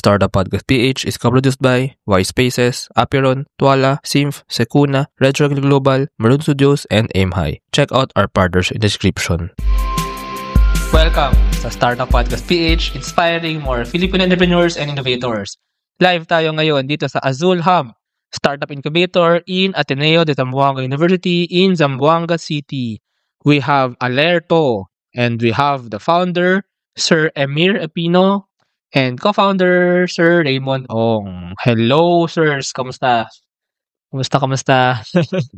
Startup Podcast PH is co-produced by Y Spaces, Apiron, Tuala, Symph, Secuna, Red Circle Global, Maroon Studios, and Aim High. Check out our partners in the description. Welcome sa Startup Podcast PH, inspiring more Filipino entrepreneurs and innovators. Live tayo ngayon dito sa Azul Hub, Startup Incubator in Ateneo de Zamboanga University in Zamboanga City. We have Alerto, and we have the founder, Sir Emir Epino, and co-founder, Sir Raymond Ong. Hello, sirs. Kamusta? Kamusta?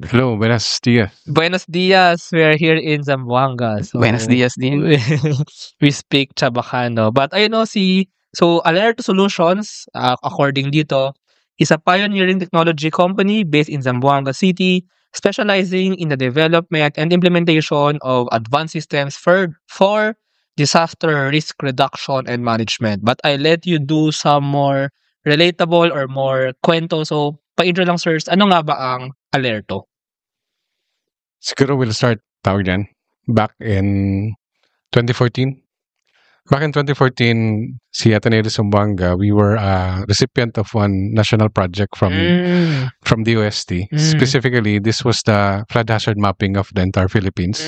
Hello, buenos dias. Buenos dias. We are here in Zamboanga. So, Buenos dias din. we speak Chabacano. But I know so Alerto Solutions, according dito, is a pioneering technology company based in Zamboanga City, specializing in the development and implementation of advanced systems for disaster risk reduction and management. But I let you do some more relatable or more kwento. So, pa-intro lang, sirs, ano nga ba ang Alerto? Siguro we'll start tawag dyan. Back in 2014. Back in 2014, si Ateneo de Zamboanga, we were a recipient of one national project from the UST. Specifically, this was the flood hazard mapping of the entire Philippines.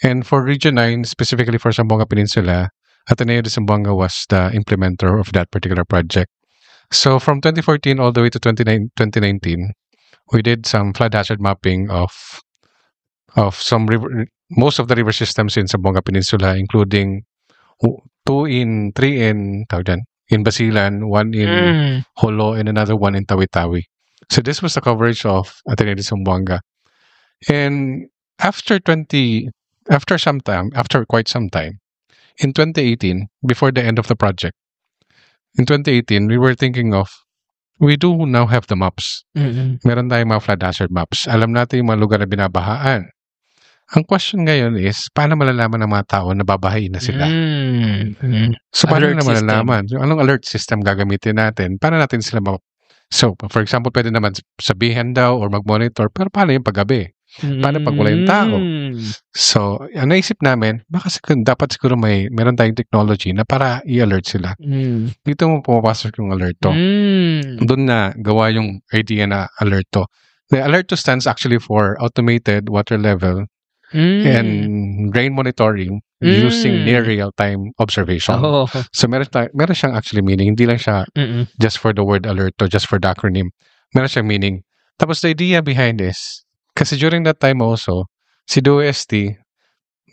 And for Region 9, specifically for Zamboanga Peninsula, Ateneo de Zamboanga was the implementer of that particular project. So from 2014 all the way to 2019, we did some flood hazard mapping of some most of the river systems in Zamboanga Peninsula, including three in Basilan, one in Jolo, and another one in Tawi-Tawi. So this was the coverage of Ateneo de Zamboanga. And after quite some time, in 2018, before the end of the project, in 2018, we were thinking of, we do now have the maps. Meron tayong mga flood hazard maps. Alam natin yung mga lugar na binabahaan. Ang question ngayon is, paano malalaman ng mga tao na babahain na sila? So, paano na malalaman? Yung anong alert system gagamitin natin? Paano natin sila So, for example, pwede naman sabihan daw or mag-monitor, pero paano yung paggabi? Paano pag wala yung tao? So, ang naisip namin, baka dapat siguro meron tayong technology na para i-alert sila. Dito mo pumapasok yung alerto. Doon na gawa yung idea na alerto. The alerto stands actually for automated water level and rain monitoring using near real-time observation. So, meron siyang actually meaning. Hindi lang siya just for the word alerto, just for the acronym. Meron siyang meaning. Tapos, the idea behind this, kasi during that time also, si DOST,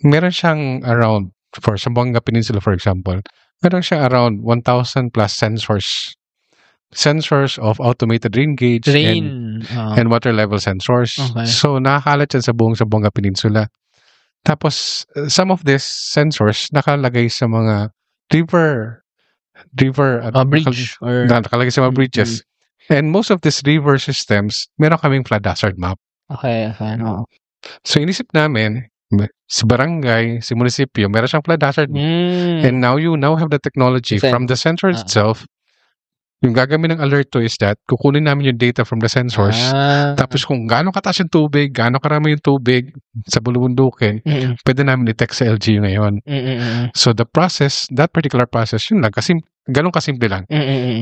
meron siyang around, for Zamboanga Peninsula for example, meron siyang around 1,000 plus sensors of automated rain gauge and water level sensors. Okay. So, nakakalat yan sa buong Zamboanga Peninsula. Tapos, some of these sensors nakalagay sa mga river bridge or nakalagay sa mga bridges. And most of these river systems, meron kaming flood hazard map. Okay. So, inisip namin, si barangay, si munisipyo, meron siyang flood hazard. And now you have the technology from the sensor itself. Yung gagawin ng alerto is that, kukunin namin yung data from the sensors. Tapos kung gaano kataas yung tubig, gaano karami yung tubig sa bulubundukin, pwede namin i-text sa LGU ngayon. So that particular process, yun lang, ganun kasimple lang.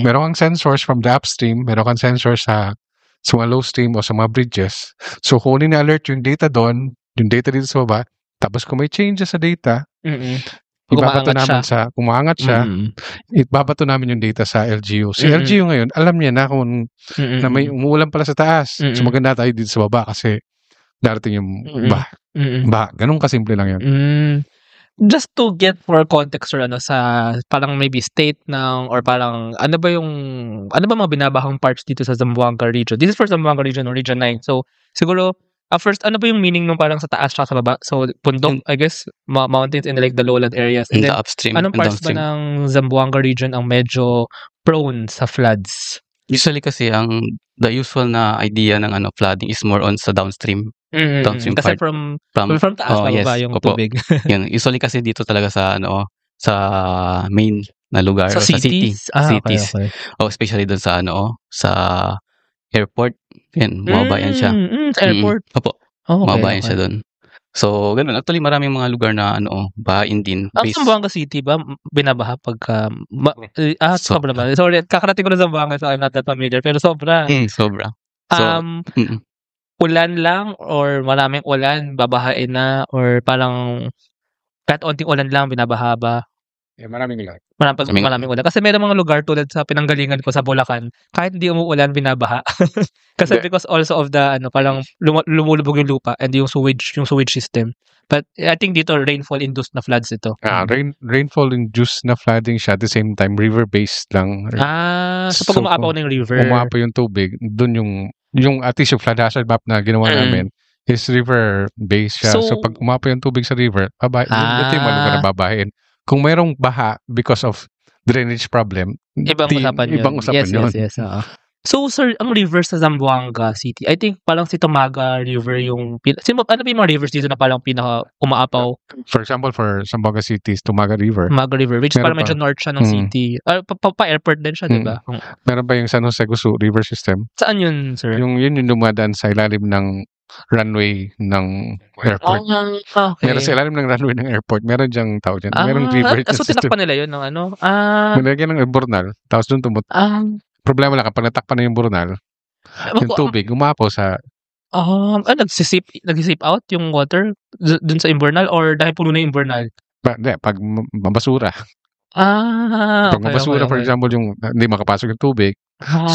Meron kang sensors from the upstream, meron kang sensors sa mga low stream o sa mga bridges. So, kunin na alert yung data doon, yung data dito sa baba, tapos kung may changes sa data, ibabato namin yung data sa LGU. Si LGU ngayon, alam niya na kung na may umuulan pala sa taas. So, maganda tayo dito sa baba kasi darating yung ganun kasimple lang yan. Just to get more context or sa parang maybe state or parang ano ba mga binabahang parts dito sa Zamboanga region? This is for Zamboanga region or region 9. So siguro first ano ba yung meaning nung parang sa taas at sa baba? So pundok, I guess, mountains and like the lowland areas. And the then upstream. Anong parts ba ng Zamboanga region ang medyo prone sa floods? Usually kasi the usual na idea ng flooding is more on sa downstream. Downstream kasi part. from taas baba yung tubig. Yun. Usually kasi dito talaga sa main na lugar sa cities. Cities. Okay. Especially doon sa sa airport. Yan, mababayan siya. Sa airport. Opo. Mababayan siya doon. So, ganun. Actually, maraming mga lugar na bahain din. Ang Zamboanga City ba, binabaha pagka... sobra ba? Sorry, kakarating ko na Zamboanga, so I'm not that familiar. Pero sobra. Sobra. So, ulan lang or maraming ulan, babahain na? Or parang kahit onting ulan lang, binabaha ba? Maraming ulan. Maraming ulan. Kasi meron mga lugar tulad sa pinanggalingan ko sa Bulacan, kahit hindi umuulan, binabaha. Kasi because also of the parang lumulubog yung lupa and yung sewage system. But I think dito rainfall induced na floods ito. Rainfall induced na flooding siya at the same time river based lang. So pag umaapaw na yung river. Umaapaw yung tubig, dun yung at least yung flood hazard map na ginawa namin is river based siya. So pag umaapaw yung tubig sa river, ito yung mga lugar na babahin. Kung mayroong baha because of drainage problem, ibang usapan yun. Yes. So, sir, ang river sa Zamboanga City, I think parang si Tomaga River yung... ano ba yung mga rivers dito na parang pinaka umaapaw? For example, for Zamboanga City, Tomaga River. Tomaga River, which parang medyo north siya ng city. Pa-airport din siya, di ba? Meron ba yung San Jose Gusu River System? Saan yun, sir? Yun yung dumadaan sa ilalim ng runway ng airport. Okay. Meron sa ilalim ng runway ng airport. Meron diyang tao dyan. Meron river so, tinakpan nila yun ng Nilagyan ng burnal. Tapos doon problema lang kapag natakpan na yung burnal, yung tubig, umapaw sa... Nag-sip out yung water dun sa imburnal or dahil puno na yung imburnal? Pag mabasura. Pag mabasura, for example, yung hindi makapasok yung tubig,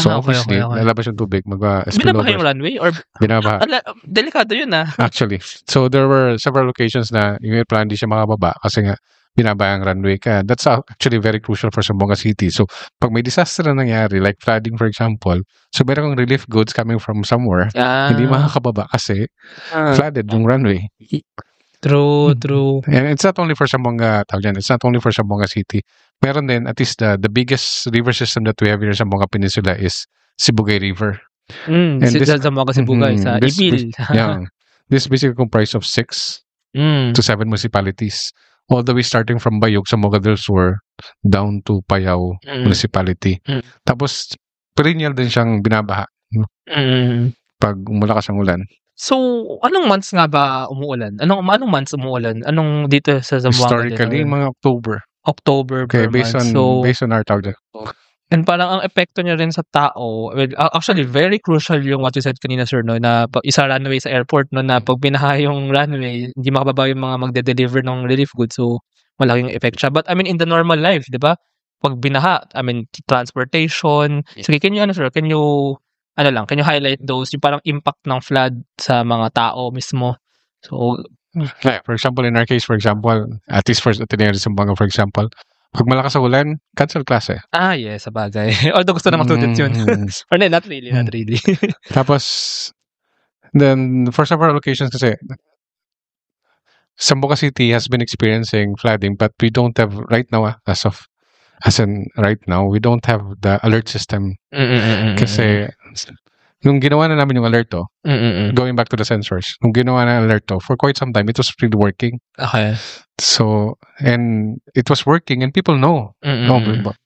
so obviously, lalabas yung tubig, binabaha yung runway? Or binabaha. Delikado yun Actually. So there were several occasions na yung airplane hindi siya makababa kasi nga binabaha ang runway ka. That's actually very crucial for Zamboanga City. So pag may disaster na nangyari, like flooding for example, so meron kang relief goods coming from somewhere, hindi makakababa kasi flooded yung runway. True. And it's not only for Zamboanga, it's not only for Zamboanga City. Meron din, at least the biggest river system that we have here in Zamboanga Peninsula is Sibugay River. And Zamboanga Sibugay sa Ibil. This is basically comprised of 6 to 7 municipalities. All the way starting from Bayog, Zamboanga del Sur, down to Payao Municipality. Tapos, perennial din siyang binabaha. Pag malakas ang ulan. So, anong months nga ba umuulan? Anong months umuulan? Anong dito sa Zamboanga? Historically, mga October per based month. Based on our target. And parang ang epekto niya rin sa tao, well, actually, very crucial yung what you said kanina, sir, no, na isa runway sa airport, no, na pag binaha yung runway, hindi makababa yung mga magde-deliver ng relief goods, so malaking effect siya. But I mean, in the normal life, di ba? Pag binaha, I mean, transportation. Sige, can you highlight those, yung parang impact ng flood sa mga tao mismo? So, for example, in our case, at least for Ateneo de Zamboanga, for example, pag malakas ang ulan, cancel klase. Yes, sabagay. Although gusto na matutut yun. Or not really. Tapos, then, for several occasions kasi, Zamboanga City has been experiencing flooding, but we don't have, right now, right now, we don't have the alert system. Kasi, nung ginawa na namin yung alerto, going back to the sensors, nung ginawa na alerto, for quite some time, it was really working. Okay. So, and it was working and people know.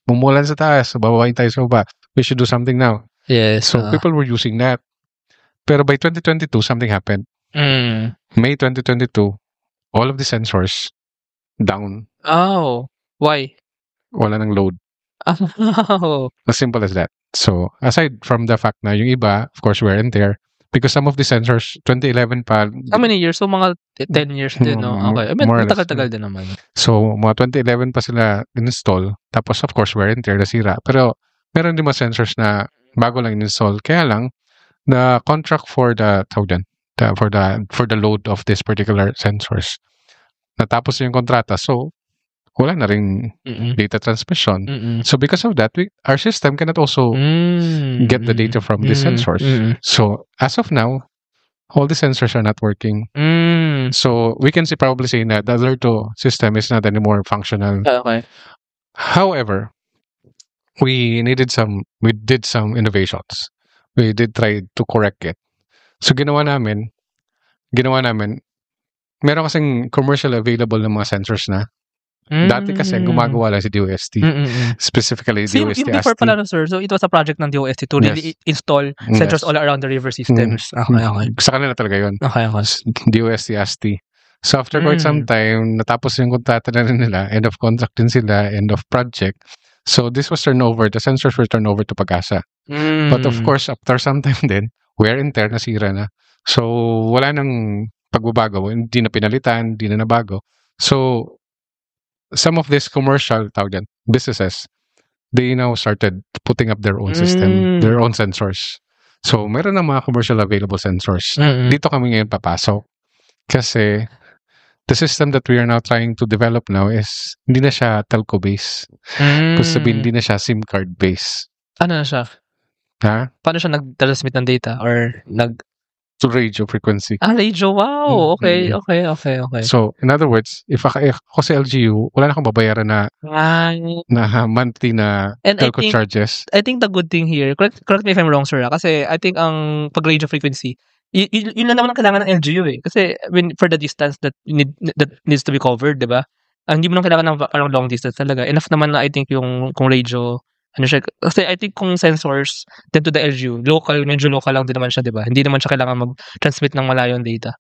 Bumulan sa taas, bababain tayo sa baba. We should do something now. Yes. So, people were using that. Pero by 2022, something happened. May 2022, all of the sensors down. Oh, why? Wala nang load. Oh. As simple as that. So, aside from the fact na yung iba, of course, wear and tear, because some of the sensors, 2011 pa. How many years? So, mga 10 years din, no? Okay. I mean, matagal-tagal din naman. So, mga 2011 pa sila install. Tapos, of course, wear and tear, nasira. Pero, meron din mga sensors na bago lang install. Kaya lang, the contract for the load of this particular sensors, natapos yung kontrata. So, wala na ring data transmission. So because of that, our system cannot also get the data from the sensors. So as of now, all the sensors are not working. So we can probably say that the Alerto system is not anymore functional. Okay. However, we did some innovations. We did try to correct it. So ginawa namin, meron kasing commercial available ng mga sensors na. Dati kasi gumagawa lang si DOST. Specifically DOST. Yung before pala, sir, so it was a project ng DOST to really install sensors all around the river systems. Okay. Sa kanila talaga yun. Okay. DOST, ASTI. So after quite some time, natapos yung kontrata na rin nila, end of contract din sila, end of project. So this was turned over, the sensors were turned over to Pag-asa. But of course, after some time din, wear and tear, nasira na. So wala nang pagbabago, hindi na pinalitan, hindi na nabago. So some of these commercial businesses, they now started putting up their own system, their own sensors. So meron na mga commercial available sensors. Dito kami ngayon papasok. Kasi the system that we are now trying to develop now is hindi na siya telco-based. Kung sabihin, hindi na siya SIM card-based. Ano na siya? Ha? Paano siya nag-transmit ng data? Or to radio frequency. Radio, wow! Okay. So, in other words, if ako sa LGU, wala na akong babayaran na monthly na telco charges. I think the good thing here, correct me if I'm wrong, sir, kasi I think ang pag-radio frequency, yun lang naman ang kailangan ng LGU eh. Kasi for the distance that needs to be covered, di ba? Hindi mo lang kailangan ng parang long distance talaga. Enough naman na I think kung radio, ano siya, kasi I think kung sensors, then to the LGU, medyo local lang din naman siya, di ba? Hindi naman siya kailangan mag-transmit ng malayong data.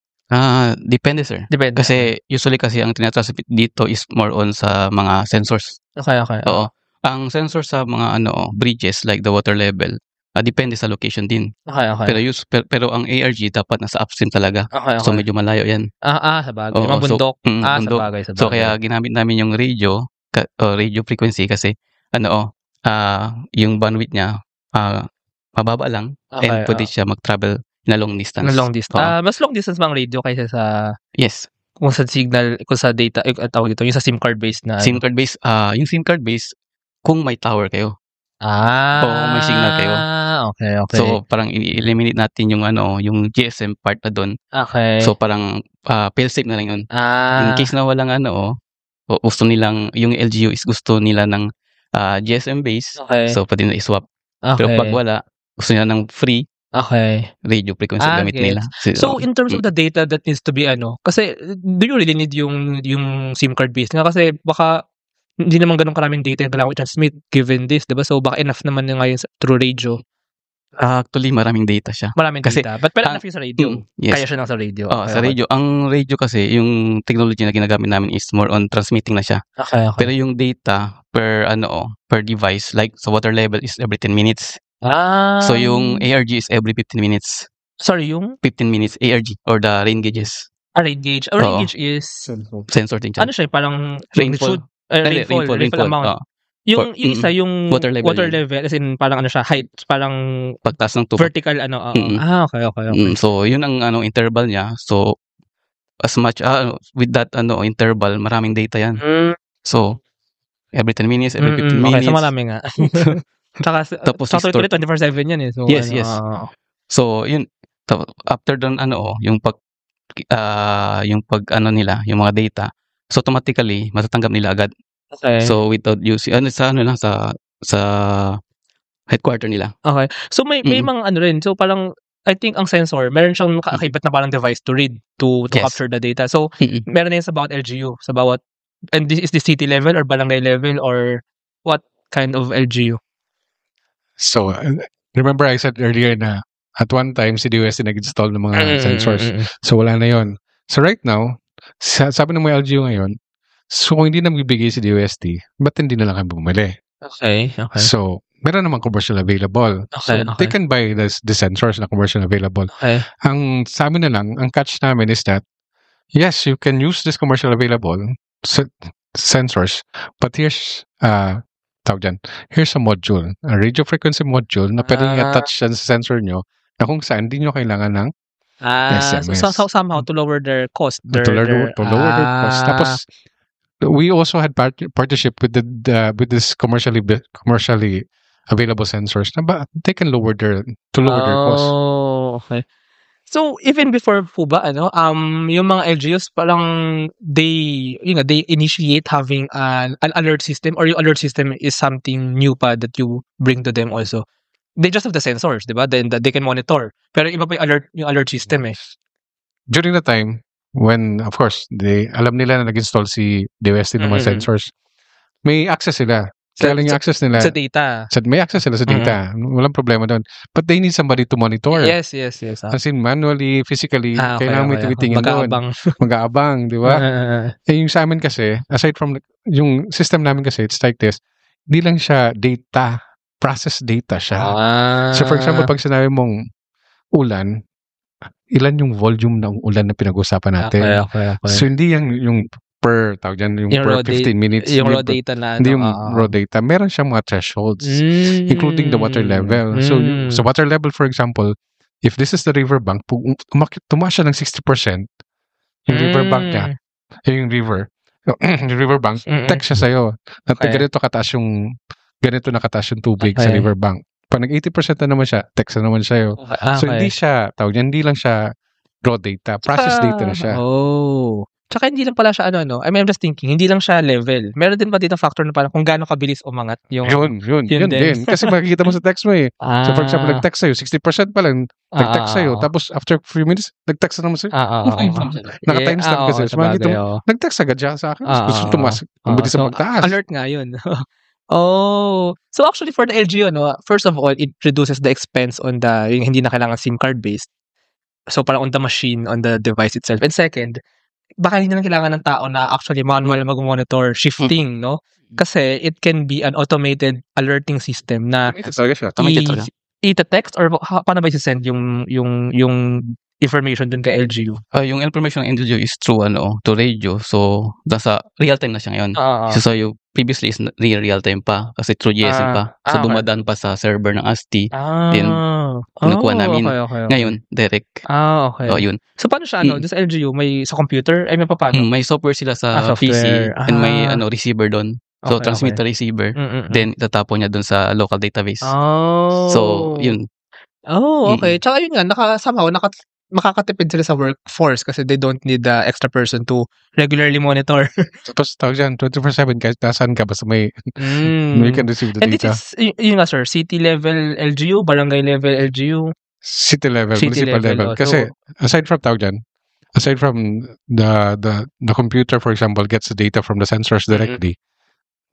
Depende, sir. Depende. Kasi usually ang tinatransmit dito is more on sa mga sensors. Okay. Oo. Ang sensor sa mga bridges like the water level, depende sa location din. Okay. Pero ang ARG dapat nasa upstream talaga. Okay. So medyo malayo yan. Sa bagay. Mga bundok. Bundok. Sa bagay. So kaya ginamit namin yung radio frequency kasi yung bandwidth niya mababa lang and pwede siya mag-travel na long distance. Mas long distance bang radio kaysa sa yes. Kung sa signal, kung sa data, tawag ito, yung sa SIM card based na. SIM card based, yung SIM card based kung may tower kayo. O may signal kayo. Okay. So parang i-eliminate natin yung yung GSM part na doon. Okay. So parang fail-safe na lang yun. In case na walang gusto nilang, yung LGU is gusto nila ng GSM base. Okay. So pwede na i-swap. Okay. Pero pag wala, gusto nila ng free. Okay. Radio frequency gamit nila. So in terms of the data that needs to be kasi do you really need yung SIM card base nga kasi baka hindi naman ganun karaming data yung kailangan i-transmit given this, diba? So baka enough naman yung ngayon through radio. Actually, maraming data siya. Maraming data. But enough yung sa radio. Yes. Kaya siya lang sa radio. Sa radio. Ang radio kasi, yung technology na ginagamit namin is more on transmitting na siya. Okay. Pero yung data per device, like sa water level is every 10 minutes. So yung ARG is every 15 minutes. Sorry, yung? 15 minutes ARG or the rain gauges. Rain gauge. Rain gauge is? Sensor din siya. Ano siya? Parang rainfall amount. Yung isa yung water level as in parang height, parang pagtaas ng tubig. Vertical Okay. So yun ang interval niya. So as much with that interval, maraming data yan. So every 10 minutes, every 15 minutes. Okay, so marami nga. Tapos store 24/7 yan eh. So yes. So yun after doon yung pag nila, yung mga data. So automatically matatanggap nila agad. Okay. So without using sa headquarter nila. Okay. So may mga rin. So parang I think ang sensor, meron siyang kaakibat na parang device to read to capture the data. So meron na yan sa bawat LGU, sa bawat, and this is the city level or barangay level or what kind of LGU? So remember I said earlier na at one time si DOST nag-install ng mga sensors. So wala na yon. So right now, sabi ng mga LGU ngayon, so kung hindi na magbibigay si DOST, ba't hindi na lang kami bumili? Okay. So, meron naman commercial available. Okay. They can buy the sensors na commercial available. Okay. Ang sa amin na lang, ang catch namin is that, yes, you can use this commercial available sensors, but here's here's a module, a radio frequency module na pwedeng i-attach sa sensor nyo na kung saan hindi nyo kailangan ng SMS. So somehow to lower their cost. To lower their cost. Tapos, we also had partnership with this commercially available sensors na they can lower their cost. Oh, okay. So even before po ba yung mga LGUs parang they initiate having an alert system, or yung alert system is something new pa that you bring to them also. They just have the sensors, diba? Then they can monitor. Pero iba pa yung alert system eh. During the time when, of course, alam nila na nag-install si DOST ng mga sensors, may access sila Kaya lang yung access nila, Sa data. may access sila sa data. Walang problema doon. But they need somebody to monitor. Yes. As in, manually, physically, kailangan mo tumitingin doon. Mag-aabang, di ba? Yung sa amin kasi, aside from, yung system namin kasi, it's like this, di lang siya data, process data siya. So for example, pag sinabi mong ulan, ilan yung volume ng ulan na pinag-usapan natin. Okay. So hindi yung per, tawag dyan, yung per 15 minutes. Yung raw data na. Hindi yung raw data. Meron siyang mga thresholds, including the water level. So sa water level, for example, if this is the riverbank, tumaas siya ng 60%, yung riverbank niya, yung riverbank, text siya sa'yo. Ganito nakataas yung tubig sa riverbank. Pag nag-80% na naman siya, text na naman sa'yo. So hindi lang siya raw data, process data na siya. Tsaka hindi lang pala siya I mean, I'm just thinking, hindi lang siya level. Meron din ba dito factor na parang kung gaano kabilis umangat yung... Yun din. Kasi makikita mo sa text mo eh. So for example, nag-text sa'yo, 60% pa lang, nag-text sa'yo, tapos after a few minutes, nag-text na naman sa'yo. Naka-timestamp kasi. So makikita mo, nag-text agad siya sa akin. Gusto tumas. Ang bilis sa pagtaas. Alert nga yun. So actually for the LGU, first of all, it reduces the expense on yung hindi na kailangan SIM card based. So parang on the machine, on the device itself. And second, baka hindi na kailangan ng tao na actually manual mag-monitor shifting, no? Kasi it can be an automated alerting system na i-text or paano ba i-send yung information dun kay LGU? Yung information ng LGU is through to radio. So nasa real time na siya ngayon. So yung previously is real time pa kasi through GSM pa. So dumadaan pa sa server ng ASTI. Then kinukuha namin. Okay. Ngayon direct. Okay. So yun. So paano siya sa LGU may sa computer may paano? May software sila sa PC and may receiver doon. So transmitter receiver. Then itatapon niya doon sa local database. So yun. Okay. Tsaka yun nga makakatipid sila sa workforce kasi they don't need the extra person to regularly monitor. Tapos tawag dyan, 24/7 kahit nasaan ka basta may you can receive the and data. And this is, yun nga sir, city level LGU, barangay level LGU? City level, municipal level. Kasi aside from the computer, for example, gets the data from the sensors directly,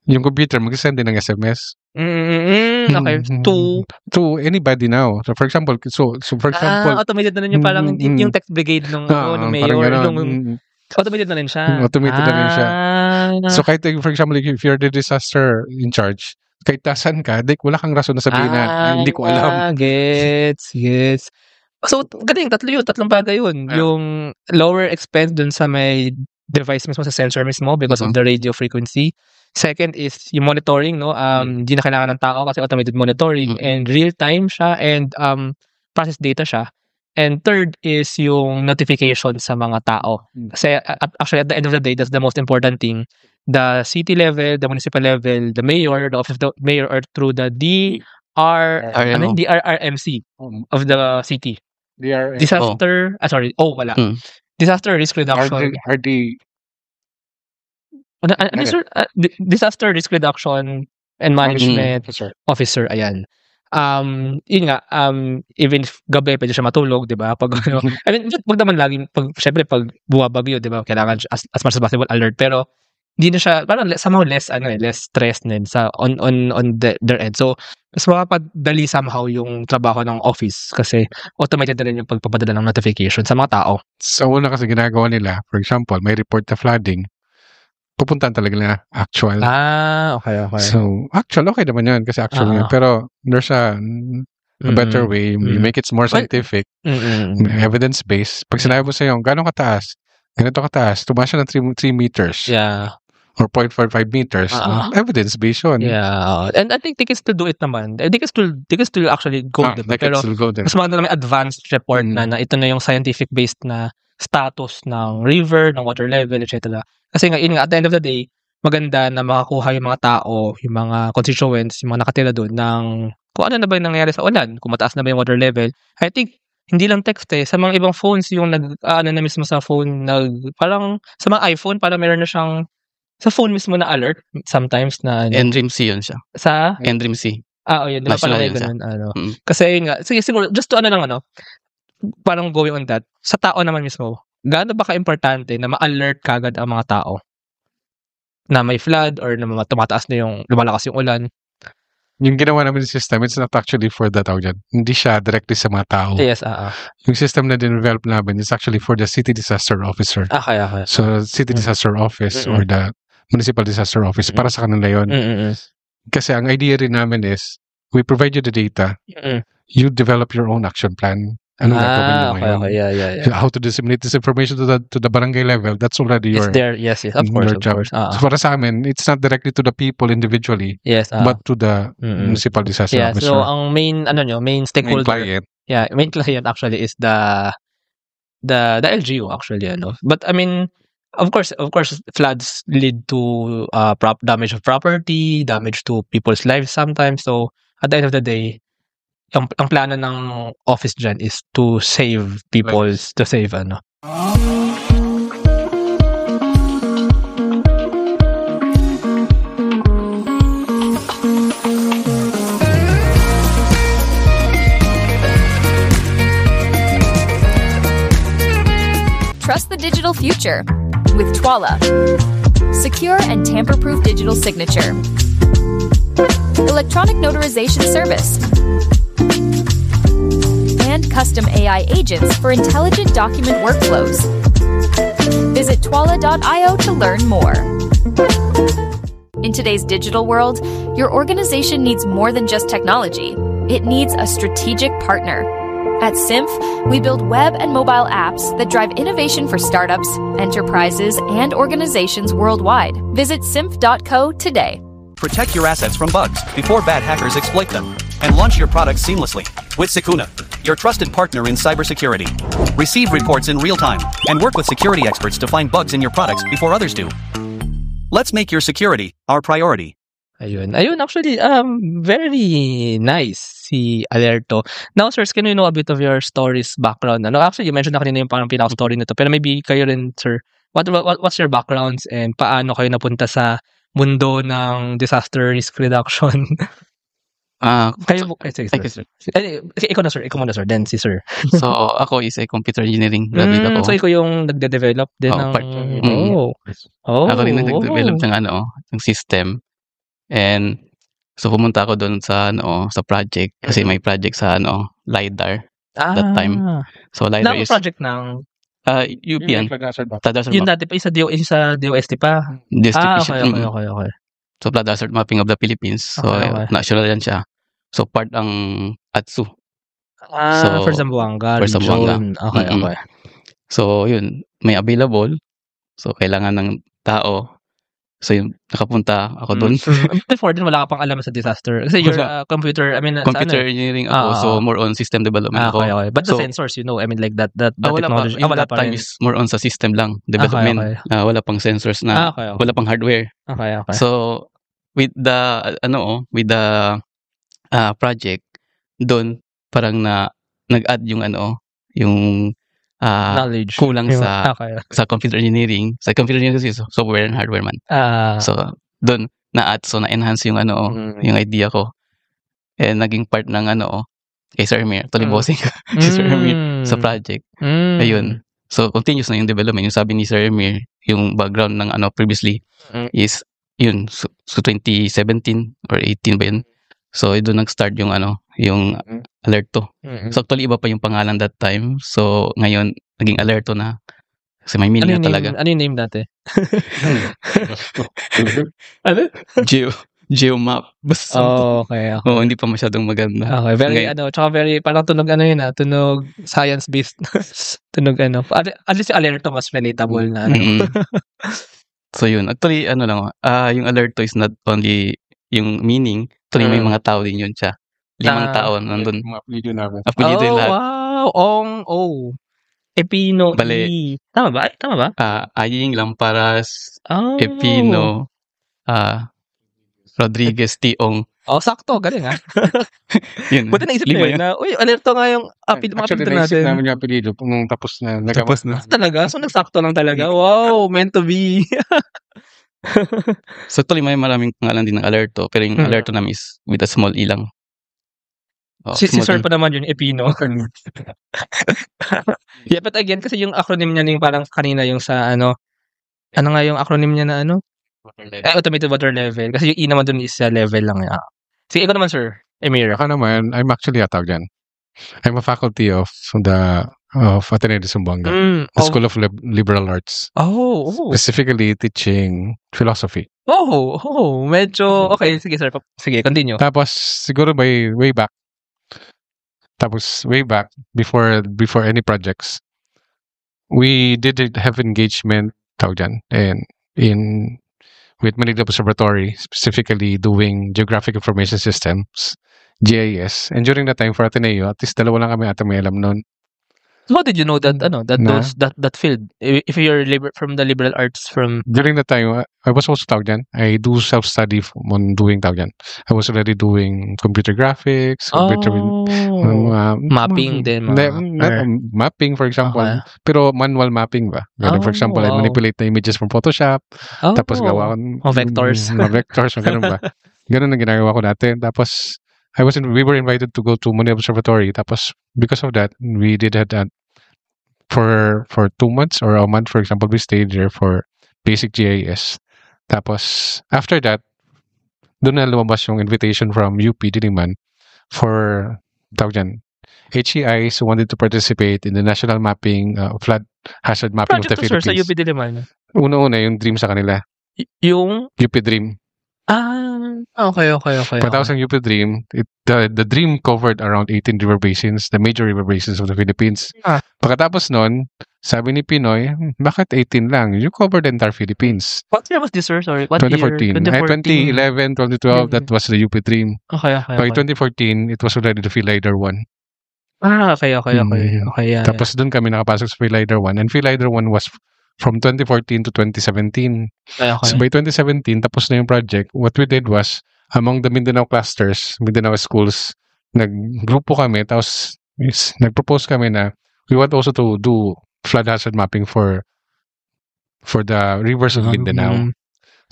yung computer mag-send din ng SMS. Okay. To anybody now. So for example, automated na rin yung parang yung text brigade ng mayor. Automated na rin siya. So kahit for example, if you're the disaster in charge, kahit tasan ka, wala kang rason na sabihin na hindi ko alam. Gets. So galing, tatlong bagay yun. Yung lower expense dun sa may device mismo, sa sensor mismo because of the radio frequency. Second is yung monitoring, hindi na kailangan ng tao kasi automated monitoring and real time siya and process data siya. And third is yung notification sa mga tao. Kasi actually at the end of the day, that's the most important thing. The city level, the municipal level, the mayor, the office of the mayor are through the DRRMC of the city. Disaster risk reduction. Disaster risk reduction and management officer, ayan. Yun nga, even if gabi pwede siya matulog, di ba? Pag I mean, wag naman laging syempre pag buwabagyo, di ba? Kailangan as much as possible alert, pero hindi na siya parang somehow less stress din sa on their end. So mas makapadali somehow yung trabaho ng office kasi automated na rin yung pagpapadala ng notification sa mga tao. So una kasi ginagawa nila, for example, may report na flooding, pupuntahan talaga na actual. Okay. So, actual, okay naman yan kasi actual yun. Pero there's a better way. You make it more scientific, evidence-based. Pag sinabi mo sa'yo, gano'ng kataas, ganito kataas, tumaas siya ng 3 meters. Yeah. Or 0.45 meters. Evidence-based yun. Yeah. And I think they can still do it naman. They can still actually go diba? Pero mas maganda na may advanced report na ito na yung scientific-based na status ng river, ng water level, etc. Kasi nga, at the end of the day, maganda na makakuha yung mga tao, yung mga constituents, yung mga nakatira doon ng kung ano na ba yung nangyayari sa ulan, kung mataas na ba yung water level. I think, hindi lang text sa mga ibang phones, yung na mismo sa phone, parang sa mga iPhone, parang meron na siyang sa phone mismo na alert, sometimes na NDRIMC yun siya. Sa? NDRIMC. Yun. Diba pala may ganun, Kasi yun nga, sige, siguro, just to parang going on that, sa tao naman mismo, gaano ba ka-importante na ma-alert kagad ang mga tao? na may flood or na tumataas na yung lumalakas yung ulan. Yung ginawa namin yung system, it's not actually for the tao dyan. Hindi siya directly sa mga tao. Yes, Yung system na din-develop namin is actually for the city disaster officer. Okay. So, city disaster office or the municipal disaster office, para sa kanila yun. Kasi ang idea rin namin is, we provide you the data, you develop your own action plan. Ano gagawin nyo ngayon? Okay, yeah. How to disseminate this information to the barangay level, that's already your... It's there, yes, of course. So para sa amin, it's not directly to the people individually, yes, but to the municipal disaster officer. So ang main stakeholder, main client actually is the LGU actually, But I mean, of course, floods lead to damage of property, damage to people's lives sometimes. So at the end of the day, ang plano ng office dyan is to save people's, to save Trust the digital future with Twala. Secure and tamper-proof digital signature. Electronic notarization service. And custom AI agents for intelligent document workflows. Visit twala.io to learn more. In today's digital world, your organization needs more than just technology. It needs a strategic partner. At Symph, we build web and mobile apps that drive innovation for startups, enterprises, and organizations worldwide. Visit symph.co today. Protect your assets from bugs before bad hackers exploit them, and launch your products seamlessly with Sukuna, your trusted partner in cybersecurity. Receive reports in real time and work with security experts to find bugs in your products before others do. Let's make your security our priority. Ayun, actually, very nice si Alerto. Now, sirs, can we know a bit of your story's background? Actually, you mentioned na kanina yung parang pinaka-story nito, pero maybe kayo rin, sir, what's your backgrounds and paano kayo napunta sa mundo ng disaster risk reduction? Kayo, sige, sir. Ikaw muna, sir. Then si sir. So, ako is a computer engineering graduate ako. So, ikaw yung nagde-develop din ng... Ako rin nagde-develop ng system. And, so pumunta ako doon sa, sa project. Kasi may project sa, LiDAR. That time. So, LiDAR is... project ng... UPN. Yun dati pa, isa DOST pa. Okay. So, Flood Hazard Mapping of the Philippines. So, national yan siya. So, part ang ATSU. For Zamboanga. Okay. So, yun. May available. So, kailangan ng tao. So, yun. Nakapunta ako doon. Before din, wala ka pang alam sa disaster. Kasi you're computer engineering ako. So, more on system development ako. Okay. But the sensors, like that technology. Wala pa rin. Is more on sa system lang. Development. Wala pang sensors na. Wala pang hardware. Okay. So, with the project doon parang nag-add yung knowledge kulang sa computer engineering. Sa computer engineering kasi software and hardware man. So doon na-add, so na-enhance yung yung idea ko. And naging part ng kay Sir Amir, bossing si Sir Amir sa project. Ayun. So continuous na yung development. Yung sabi ni Sir Amir, yung background ng previously is yun, so 2017 or 18 ba yun? So, doon nag-start yung Alerto. So, actually, iba pa yung pangalan that time. So, ngayon, naging Alerto na. Kasi may meaning na talaga. Ano yung name dati? Geomap. Okay. Hindi pa masyadong maganda. Okay, very, parang tunog tunog science-based. Tunog at least yung Alerto mas relatable na. So yun, actually yung Alerto is not only yung meaning, actually may mga tao din yun siya. 5 tao nandun. Mga apelido namin. Apelido yung lahat. Wow! Epino. Bale. Tama ba? Aying Lamparas, Epino, Rodriguez, Tiong. Sakto. Galing Yun. Buti naisip na yun na, Alerto nga yung apelido natin. Actually, naisip namin yung apelido nung tapos na. Talaga? So, nagsakto lang talaga. Wow! Meant to be. So, actually, may maraming pangalan din ng Alerto. Pero yung Alerto namin is with a small E lang. Si Sir pa naman yun, Epino. Yeah, but again, kasi yung acronym niya yung parang kanina yung sa ano nga yung acronym niya na Automated water level. Kasi yung E naman dun is level lang. Sige, ikaw naman, sir. Emir. Ako naman, I'm actually a tawag dyan. I'm a faculty of Ateneo de Zamboanga, the School of Liberal Arts. Specifically teaching philosophy. Medyo okay. Sige, sir. Sige, continue. Tapos siguro way back. Tapos way back before any projects, we did have engagement tawag dyan, and with Manila Observatory, specifically doing Geographic Information Systems, GIS. And during that time for Ateneo, at least dalawa lang kami ata may alam nun. So how did you know that that field? If you're from the liberal arts from... During that time, I was also tawag dyan. I do self-study on doing tawag dyan. I was already doing computer graphics, mapping din. Mapping, for example. Okay. Pero manual mapping ba? For example, I manipulate the images from Photoshop. Tapos gawa ko... vectors. Vectors, ganun ba? Ganun ang ginagawa ko dati. Tapos, we were invited to go to Manila Observatory. Tapos, because of that, we did that for 2 months or a month, for example, we stayed there for basic GIS. Tapos, after that, doon na lumabas yung invitation from UP Diliman for, tawag dyan, HEIs who wanted to participate in the national mapping, flood hazard mapping of the Philippines. Project sa UP Diliman? Una-una, yung dream sa kanila. Yung? UP Dream. Okay. Pagkatapos ng UP Dream, the Dream covered around 18 river basins, the major river basins of the Philippines. Pagkatapos nun, sabi ni Pinoy, bakit 18 lang? You covered the entire Philippines. What year was this, sir? Sorry, what 2014. year? 2011, 2012, that was the UP Dream. Okay. By 2014, it was already the PhilLiDAR 1. Okay. Yeah, tapos dun kami nakapasok sa PhilLiDAR 1. And PhilLiDAR 1 was from 2014 to 2017. Okay. So by 2017, tapos na yung project. What we did was, among the Mindanao clusters, Mindanao schools, naggrupo kami, tapos nagpropose kami na we want also to do flood hazard mapping for the rivers of Mindanao.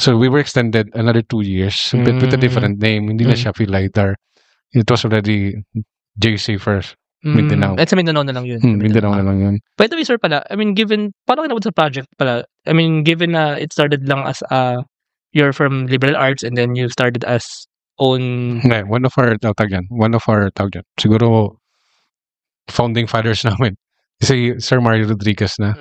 So we were extended another 2 years with a different name. Hindi na siya PhilLiDAR. It was already JC first. Mindanao. At sa Mindanao na lang yun. Mindanao na lang yun. By the way, sir, pala, I mean, paano kinabot sa project pala? I mean, given na it started lang as you're from liberal arts and then you started as own... One of our tawag yan. Siguro, founding fathers namin. Kasi Sir Mario Rodriguez na.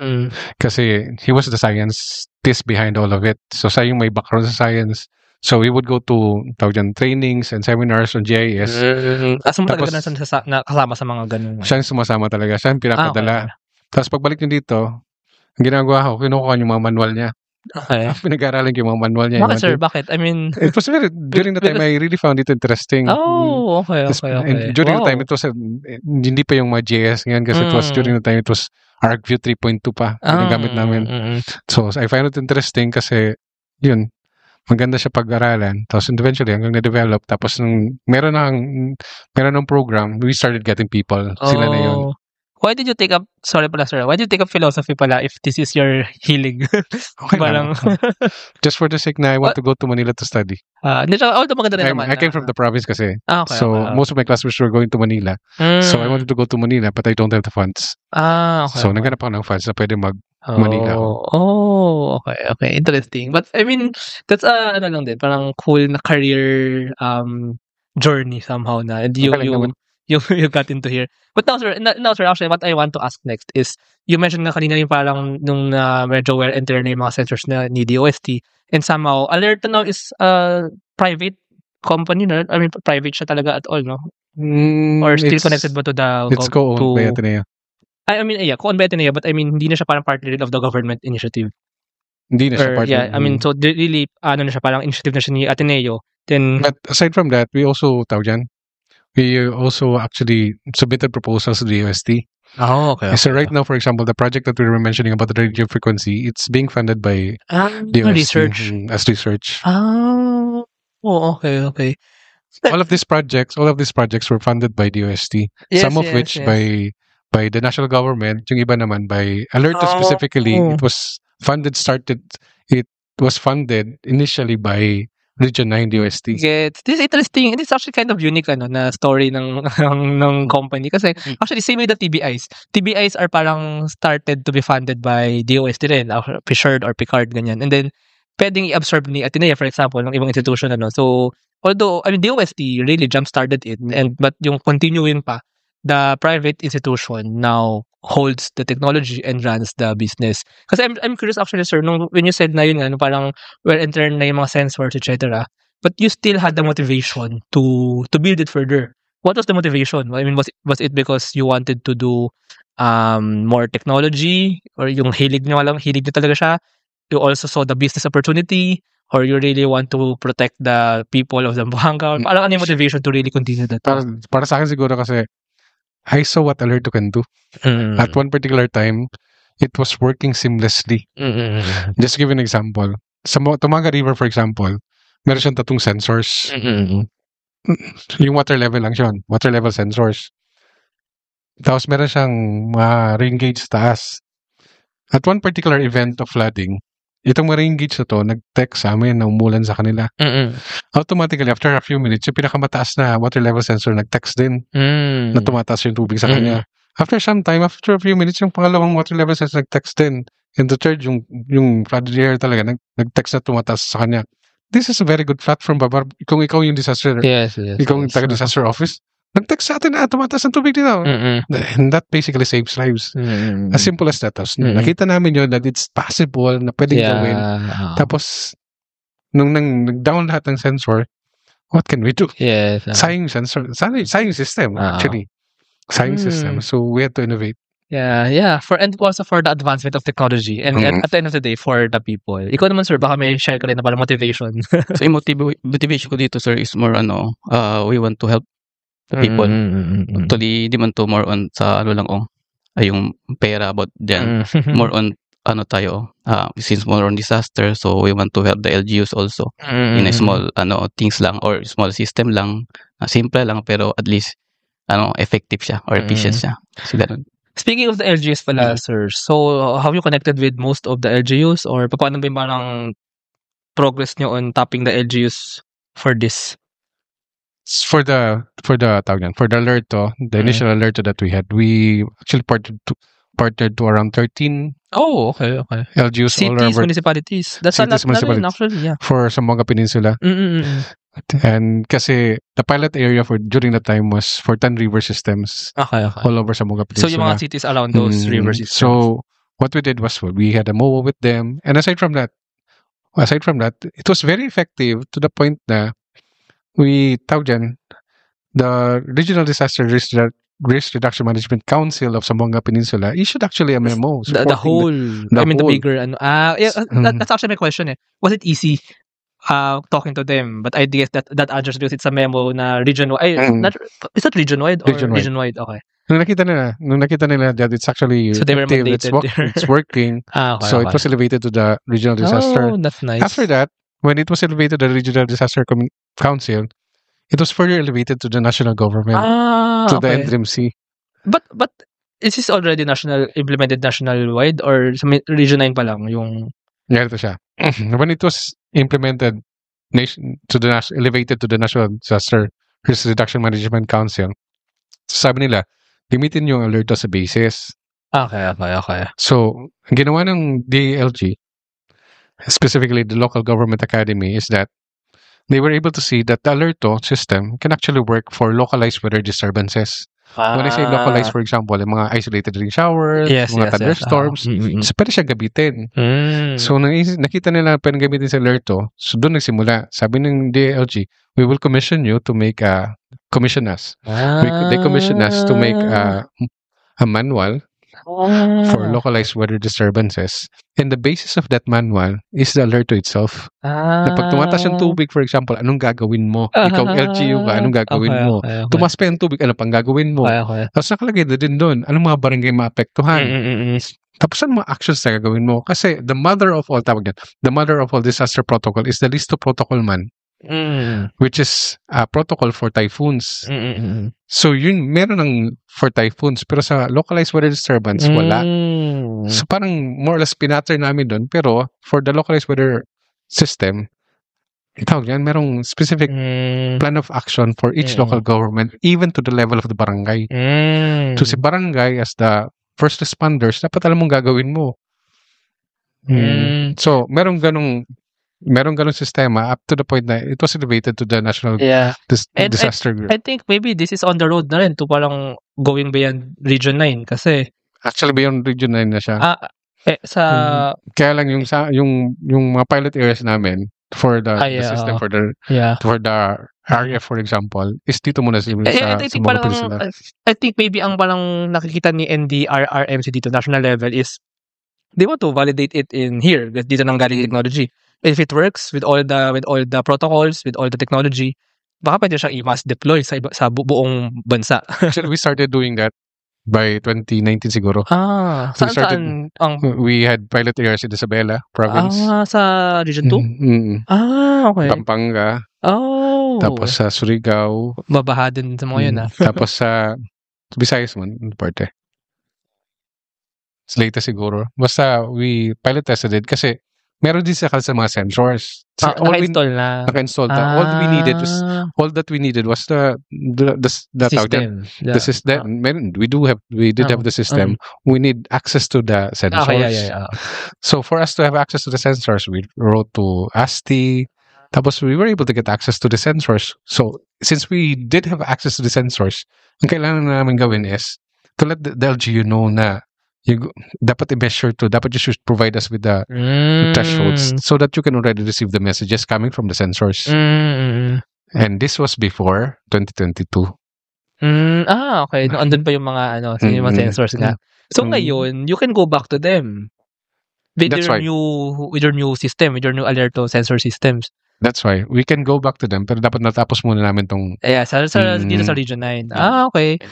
Kasi he was the scientist behind all of it. So, siya yung may background sa science. So we would go to trainings and seminars on GIS. Asa mo talaga na kasama sa mga ganun? Siya yung sumasama talaga. Siya yung pinakadala. Okay. Tapos pagbalik niyo dito, ang ginagawa ko, kinukuha yung mga manual niya. Okay. Pinag-aaralan ko yung mga manual niya. Bakit, sir? Bakit? I mean... It was during the time, I really found it interesting. Okay. And during the time, it was, hindi pa yung mga GIS ngayon kasi it was during the time, it was ArcView 3.2 pa. Ginagamit namin. So I find it interesting kasi, yun, maganda siya pag-aralan. Tapos eventually, hanggang na-develop. Tapos nung meron ng program, we started getting people. Sila na yun. Why did you take up, sorry pala sir, why did you take up philosophy pala if this is your healing? Okay lang. Just for the sake na I want to go to Manila to study. Although maganda rin naman. I came from the province kasi. Okay, so most of my classmates were going to Manila. So I wanted to go to Manila but I don't have the funds. Okay. So naghanap ako ng funds na pwede Manila. Okay. Interesting. But I mean, that's ano lang din, parang cool na career journey somehow na. And you got into here. But now sir, actually what I want to ask next is, you mentioned na kanina yung parang nung medyo well-entered na yung mga sensors na ni DOST, and somehow, Alerta now is private company na? I mean, private siya talaga at all, no? Or still connected ba to the... It's co-owned by Ateneo. I mean, co-owned by Ateneo, but I mean, hindi na siya parang part of the government initiative. Hindi na siya part of... I mean, so really, na siya, parang initiative na siya ni Ateneo. Then... But aside from that, we also, we also actually submitted proposals to the DOST. Okay. So right now, for example, the project that we were mentioning about the radio frequency, it's being funded by DOST. Research. As research. Okay. All of these projects were funded by DOST. Yes, some of which by the national government, yung iba naman by Alerta specifically. It was funded initially by Region 9 DOST. This is interesting. It is actually kind of unique na story ng company kasi actually same with the TBIs. TBIs are parang started to be funded by DOST rin, Fishered or Picard ganyan. And then pwedeng i-absorb ni Ateneo, for example, ng ibang institution, ano. So, although, I mean, DOST really jump-started it, but yung continuing pa, the private institution now holds the technology and runs the business. Kasi I'm curious actually, sir, when you said na yun, ano, parang well-interned na yung mga sensors, etc., but you still had the motivation to build it further. What was the motivation? I mean, was it because you wanted to do more technology, or yung hilig nyo talaga siya? You also saw the business opportunity, or you really want to protect the people of Zamboanga? Parang ano yung motivation to really continue that? Para sa akin siguro kasi I saw what Alerto can do. At one particular time, it was working seamlessly. Just to give an example. Sa Tumaga River, for example, meron siyang 3 sensors. Yung water level lang siya. Water level sensors. Tapos meron siyang rain gauge sa taas. At one particular event of flooding, itong rain gauge na to, nag-text sa amin na umulan sa kanila. Automatically, after a few minutes, yung pinakamataas na water level sensor nag-text din na tumataas yung tubig sa kanya. After some time, after a few minutes, yung pangalawang water level sensor nag-text din. And the third, yung flooded area talaga, nag-text na tumataas sa kanya. This is a very good platform, Babar. Kung ikaw yung disaster, ikaw yung taga-disaster office, nag-text sa atin na tumataas ang tubig dito. And that basically saves lives. As simple as that. Tapos, nakita namin yun that it's possible na pwedeng gawin. Tapos, nung nag-down lahat ng sensor, what can we do? Sayang sensor. Sayang system, actually. Sayang system. So, we had to innovate. Yeah. And also for the advancement of technology. And at the end of the day, for the people. Ikaw naman, sir, baka may share ka rin na parang motivation. So, yung motivation ko dito, sir, is more, we want to help the people. Actually, di man to more on sa yung pera about dyan. More on, tayo, since more on disaster, so we want to help the LGUs also in a small, things lang, or small system lang, simple lang, pero at least, effective siya, or efficient siya. So, ganun. Speaking of the LGUs pala, sir, so have you connected with most of the LGUs, or paano ba yung parang progress nyo on tapping the LGUs for this? For the Alerto, the initial Alerto that we had, we actually partnered to around 13 LGUs all over municipalities. That's a lot na rin, actually, yeah. For Zamboanga Peninsula. And kasi the pilot area during that time was for 10 river systems all over Zamboanga Peninsula. So yung mga cities around those river systems. So what we did was we had a MOA with them, and aside from that, it was very effective to the point na the Regional Disaster Risk Reduction Management Council of Zamboanga Peninsula issued actually a memo. The bigger. That's actually my question. Was it easy talking to them? But I guess that answers because it's a memo na region-wide. Is that region-wide or region-wide? Okay. Nung nakita nila that it's actually so they were mandated it's working. So it was elevated to the Regional Disaster. Oh, that's nice. After that, when it was elevated to the Regional Disaster Council, it was further elevated to the national government, to the NDRMC. But is this already implemented national-wide, or Region 9 pa lang yung... Ito siya. When it was implemented, elevated to the National Disaster Risk Reduction Management Council, sabi nila, gamitin yung Alerto sa basis. Okay. So, ang ginawa ng DALG, specifically the Local Government Academy, is that they were able to see that the Alerto system can actually work for localized weather disturbances. When I say localized, for example, yung mga isolated rain showers, mga thunderstorms, so pwede siya gabitin. So, nakita nila pwede gamitin sa Alerto, so doon nagsimula. Sabi ng DALG, we will commission you to make commission us. They commission us to make a manual for localized weather disturbances. And the basis of that manual is the Alerto itself. Na pag tumataas yung tubig, for example, anong gagawin mo? Ikaw, LGU ka, anong gagawin mo? Tumas pa yung tubig, ano pang gagawin mo? Tapos nakalagay na din doon, anong mga barangay maapektuhan? Tapos ano mga actions na gagawin mo? Kasi the mother of all disaster protocol is the LISTO protocol man. Which is a protocol for typhoons. So yun, meron ng for typhoons, pero sa localized weather disturbance, wala. So parang more or less pinatter namin doon, pero for the localized weather system, merong specific plan of action for each local government, even to the level of the barangay. So si barangay, as the first responders, dapat alam mong gagawin mo. So merong ganong meron ganun sistema up to the point na it was elevated to the national disaster group. I think maybe this is on the road na rin to parang going beyond Region 9 kasi actually beyond Region 9 na siya. Kaya lang yung mga pilot areas namin for the system for the RF, for example, is dito muna sa I think maybe ang parang nakikita ni NDRRMC dito national level is they want to validate it in here dito nang galing technology. If it works with all the protocols, with all the technology, baka pwede siyang i-mass deploy sa buong bansa. Actually, we started doing that by 2019 siguro. Saan? We had pilot areas in Isabela province. Sa Region 2? Okay. Pampanga. Tapos sa Surigao. Babaha din sa mga yun, Tapos sa Visayas man, parte. Later siguro. Basta we pilot tested it kasi meron din sa mga sensors. Naka-install na. All that we needed was the system. The system. We did have the system. We need access to the sensors. So for us to have access to the sensors, we wrote to ASTI. Tapos we were able to get access to the sensors. So since we did have access to the sensors, ang kailangan namin gawin is to let the LGU know na dapat you should provide us with the thresholds so that you can already receive the messages coming from the sensors. And this was before 2022. Okay. No, andun pa yung mga yung mga sensors nga. So ngayon, you can go back to them with your new system, with your new Alerto sensor systems. That's why we can go back to them, pero dapat natapos muna namin tong dito sa Region 9. Okay.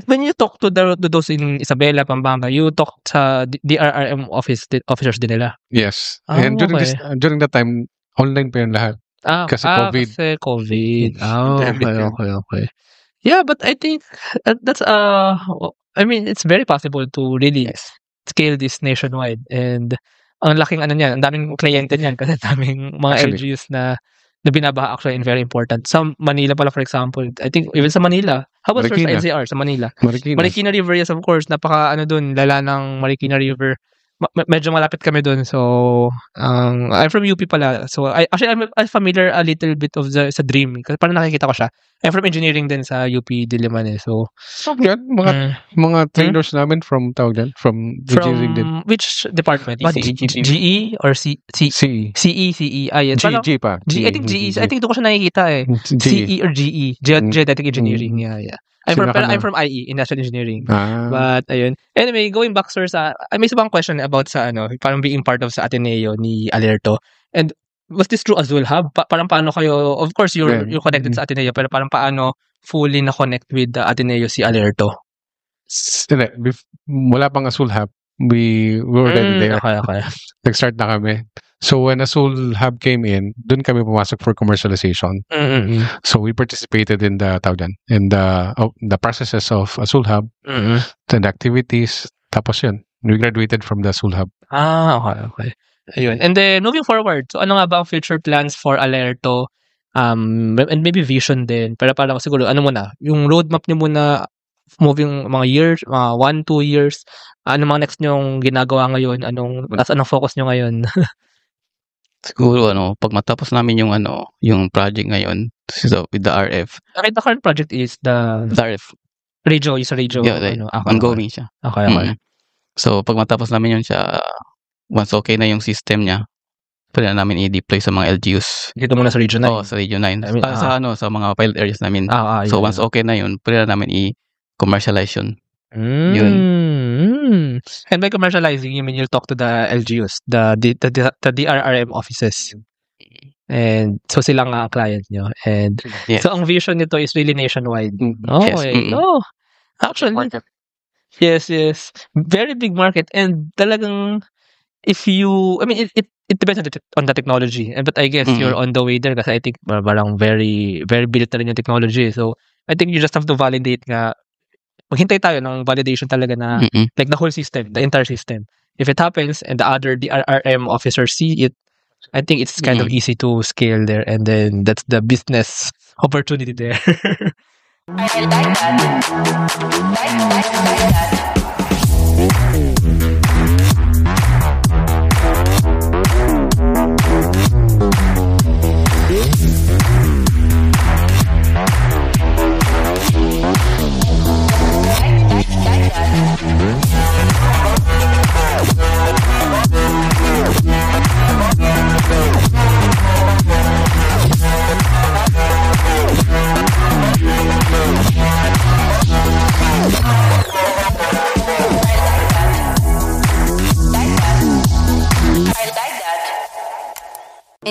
When you talk to those in Isabela, Pampanga, you talk sa DRRM officers din nila. Yes. And during that time, online pa yun lahat. Kasi COVID. Okay. Yeah, but I think that's it's very possible to really scale this nationwide, and ang laking ang daming kliyente niyan kasi daming mga LGUs na binabaha actually and very important. Sa Manila pala, for example, I think even sa Manila, how about first NCR sa Manila? Marikina River, yes, of course, napaka lala ng Marikina River. Medyo malapit kami dun. So, I'm from UP pala. So, I'm familiar a little bit of sa Dream. Kasi parang nakikita ko siya. I'm from engineering din sa UP Diliman eh. So, yan, mga trainers namin from engineering din. Which department? GE or CE? CE. Yes. GE pa. I think GE. I think doon ko siya nakikita eh. CE or GE. Geodetic Engineering. Yeah. I'm from IE, Industrial Engineering. But ayun. Anyway, going back sir may isa bang question about sa parang being part of sa Ateneo ni Alerto. And was this through Azul Hub? Parang paano kayo, of course you're connected sa Ateneo, pero parang paano fully na connect with the Ateneo si Alerto? Wala pang Azul Hub. We were already there. Okay. Nag-start na kami. So when Azul Hub came in, dun kami pumasok for commercialization. So we participated in the processes of Azul Hub, the activities. Tapos yun, we graduated from the Azul Hub. Okay. Ayun. And then moving forward, so ano nga ba ang future plans for Alerto? And maybe vision din. Pero parang siguro, yung roadmap niyo muna moving mga years, 1-2 years. Ano mga next nyong ginagawa ngayon? Anong focus nyo ngayon? Siguro pag matapos namin yung project ngayon with the RF. Okay, the current project is the RF. Radio, is a radio. Yeah, ongoing siya. Okay. So pag matapos namin yun siya, once okay na yung system niya, pwede na namin i-deploy sa mga LGUs. Dito muna sa Region 9? Oo, sa Region 9. Sa mga pilot areas namin. So once okay na yun, pwede na namin i-commercialize yun. And by commercializing, you mean you'll talk to the LGUs, the DRRM offices. And so sila nga ang client nyo. And so ang vision nito is really nationwide. Actually, yes. Very big market. And talagang it depends on the technology. But I guess you're on the way there kasi I think parang very, very built na rin yung technology. So I think you just have to validate nga. Maghintay tayo ng validation talaga na like the whole system, the entire system. If it happens and the other DRRM officers see it, I think it's kind of easy to scale there, and then that's the business opportunity there. I like that.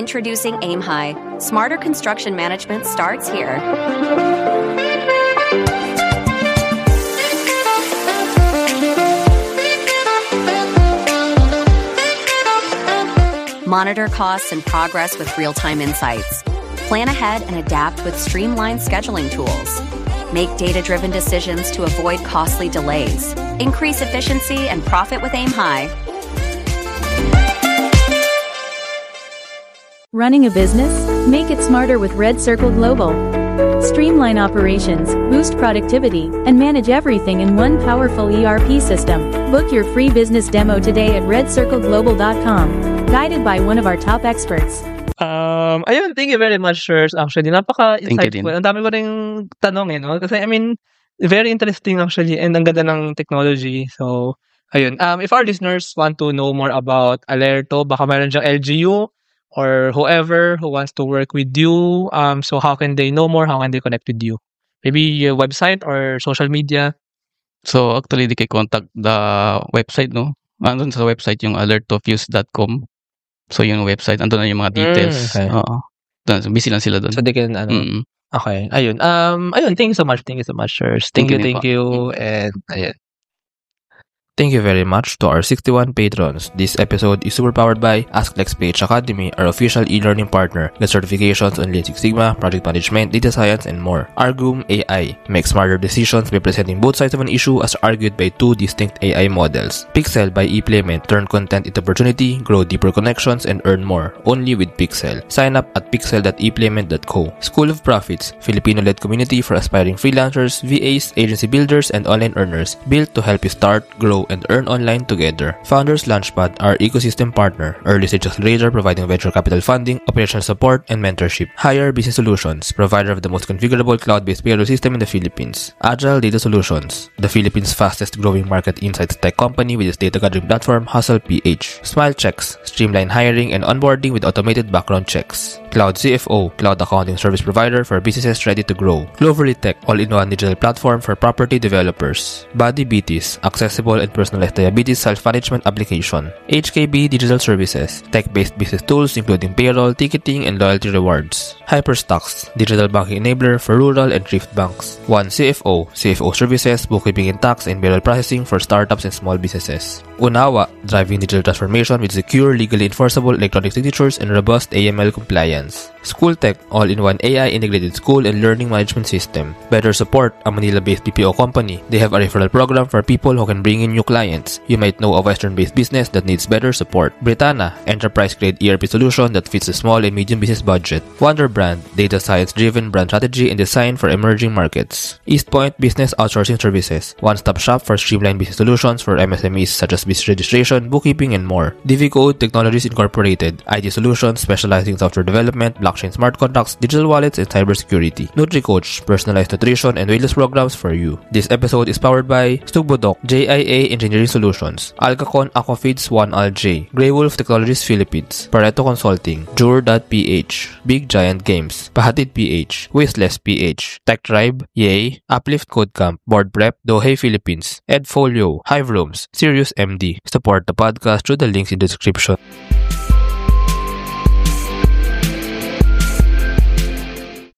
Introducing Aim High. Smarter construction management starts here. Monitor costs and progress with real-time insights. Plan ahead and adapt with streamlined scheduling tools. Make data-driven decisions to avoid costly delays. Increase efficiency and profit with Aim High. Running a business? Make it smarter with Red Circle Global. Streamline operations, boost productivity, and manage everything in one powerful ERP system. Book your free business demo today at redcircleglobal.com. Guided by one of our top experts. Ayun, thank you very much, sirs. Actually, napaka-insightful. Ang dami ko ring tanong, no? Kasi, I mean, very interesting actually, and ang ganda ng technology. So, ayun. If our listeners want to know more about Alerto, baka meron dyang LGU, or whoever who wants to work with you, so how can they know more? How can they connect with you? Maybe your website or social media? So, actually, di kayo contact the website, no? Andun sa website yung alertofuse.com. So, yung website, andun na yung mga details. Okay. Oo. Busy lang sila doon. So, they can, okay. Ayun. Ayun, thank you so much, sirs. Thank you. And, ayun. Thank you very much to our 61 patrons. This episode is super powered by AskLexPH Academy, our official e-learning partner. Get certifications on Lean Six Sigma, project management, data science, and more. Argum AI. Make smarter decisions by presenting both sides of an issue as argued by two distinct AI models. Pixel by ePlayment. Turn content into opportunity, grow deeper connections, and earn more. Only with Pixel. Sign up at pixel.eplayment.co. School of Profits. Filipino-led community for aspiring freelancers, VAs, agency builders, and online earners. Built to help you start, grow, and earn online together. Founders Launchpad, our ecosystem partner. Early stage accelerator providing venture capital funding, operational support, and mentorship. Hire Business Solutions, provider of the most configurable cloud-based payroll system in the Philippines. Agile Data Solutions, the Philippines' fastest growing market insights tech company with its data gathering platform Hustle PH. Smile Checks, streamline hiring and onboarding with automated background checks. Cloud CFO, cloud accounting service provider for businesses ready to grow. Cloverly Tech, all-in-one digital platform for property developers. Body BTs, accessible and personalized diabetes self-management application. HKB Digital Services, tech-based business tools including payroll, ticketing, and loyalty rewards. Hyperstocks, digital banking enabler for rural and thrift banks. One CFO, CFO services, bookkeeping and tax, and payroll processing for startups and small businesses. Unawa, driving digital transformation with secure, legally enforceable electronic signatures and robust AML compliance. School Tech, all-in-one AI integrated school and learning management system. Better Support, a Manila-based BPO company. They have a referral program for people who can bring in new clients. You might know a Western-based business that needs better support. Britanna, enterprise-grade ERP solution that fits the small and medium business budget. Wonder Brand, data science-driven brand strategy and design for emerging markets. East Point Business Outsourcing Services, one-stop shop for streamlined business solutions for MSMEs such as business registration, bookkeeping, and more. DiviCode Technologies Incorporated, IT solutions specializing in software development, blockchain smart contracts, digital wallets, and cybersecurity. NutriCoach, personalized nutrition and wellness programs for you. This episode is powered by Stugbodok, JIA Engineering Solutions, Alcacon Aquafeeds 1LJ, Grey Wolf Technologies Philippines, Pareto Consulting, Jure.ph, Big Giant Games, Pahatid PH, Wistless PH, Tech Tribe, Yay, Uplift Code Camp, Board Prep, Dohe Philippines, Edfolio, Hive Rooms, Sirius MD. Support the podcast through the links in the description.